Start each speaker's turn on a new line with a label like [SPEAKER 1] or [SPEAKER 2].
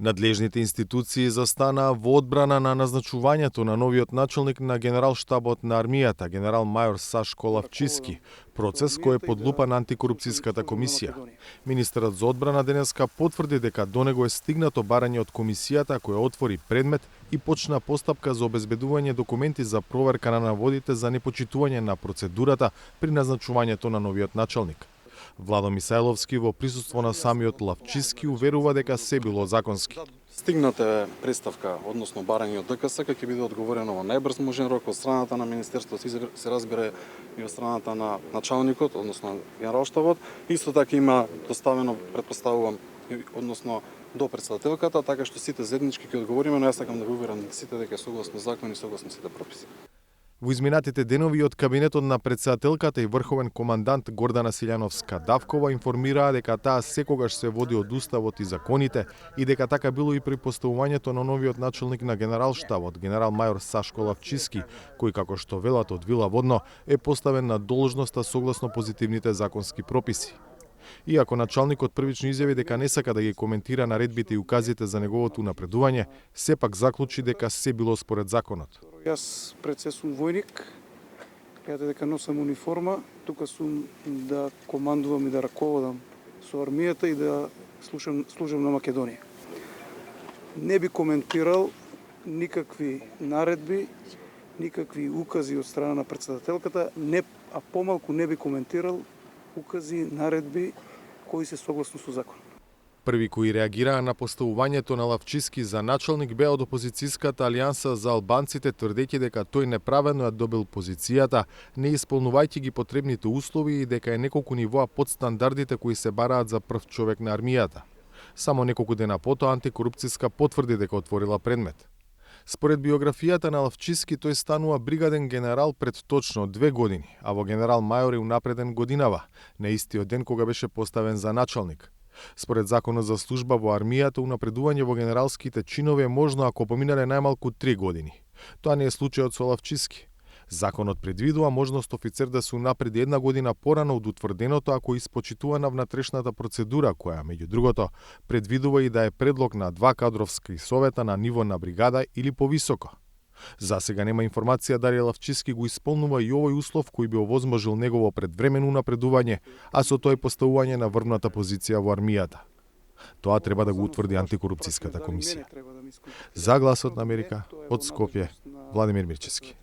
[SPEAKER 1] Надлежните институции застанаа во одбрана на назначувањето на новиот началник на Генералштабот на армијата, генерал мајор Сашко Лавчиски, процес кој е под лупа на антикорупцијската комисија. Министерот за одбрана денеска потврди дека до него е стигнато барање од комисијата која отвори предмет и почна постапка за обезбедување документи за проверка на наводите за непочитување на процедурата при назначувањето на новиот началник. Владо Мисајловски во присуство на самиот Лавчиски уверува дека се било законски.
[SPEAKER 2] Стигната е представка, односно барање од ДКС, ќе биде одговорено во најбрз можен рок од страната на Министерството, се разбира и од страната на началникот, односно Генералштабот. Исто така има доставено, претпоставувам, односно до председателката, така што сите заеднички ќе одговориме, но јас сакам да го уверам сите дека е согласно закон и согласно сите прописи.
[SPEAKER 1] Во изминатите денови од кабинетот на председателката и врховен командант Гордана Силјановска-Давкова информираа дека таа секогаш се води од уставот и законите и дека така било и при поставувањето на новиот началник на Генералштабот, генерал мајор Сашко Лавчиски, кој како што велат од Вила Водно е поставен на должноста согласно позитивните законски прописи. Иако началникот првично изјави дека не сака да ги коментира наредбите и указите за неговото напредување, сепак заклучи дека се било според законот.
[SPEAKER 3] Јас пред се сум војник, каде дека носам униформа, тука сум да командувам и да раководам со армијата и да служам на Македонија. Не би коментирал никакви наредби, никакви укази од страна на председателката, а помалку не би коментирал укази, наредби кои се согласно со закон.
[SPEAKER 1] Први кои реагираа на поставувањето на Лавчиски за началник беа од опозицијската алијанса за албанците, тврдејќи дека тој неправедно ја добил позицијата, не исполнувајќи ги потребните услови и дека е неколку нивоа под стандардите кои се бараат за прв човек на армијата. Само неколку дена потоа антикорупцијска потврди дека отворила предмет. Според биографијата на Лавчиски, тој станува бригаден генерал пред точно 2 години, а во генерал мајор е унапреден годинава, на истиот ден кога беше поставен за началник. Според законот за служба во армијата, унапредување во генералските чинови е можно ако поминале најмалку 3 години. Тоа не е случајот со Лавчиски. Законот предвидува можност офицер да се унапреди 1 година порано од утврденото ако испочитувана внатрешната процедура, која, меѓу другото, предвидува и да е предлог на 2 кадровски совета на ниво на бригада или повисоко. За сега нема информација дали Лавчиски го исполнува и овој услов кој би овозможил негово предвремено унапредување, а со тој поставување на врвната позиција во армијата. Тоа треба да го утврди антикорупцијската комисија. За Гласот на Америка, од Скопје, Владимир Мирчевски.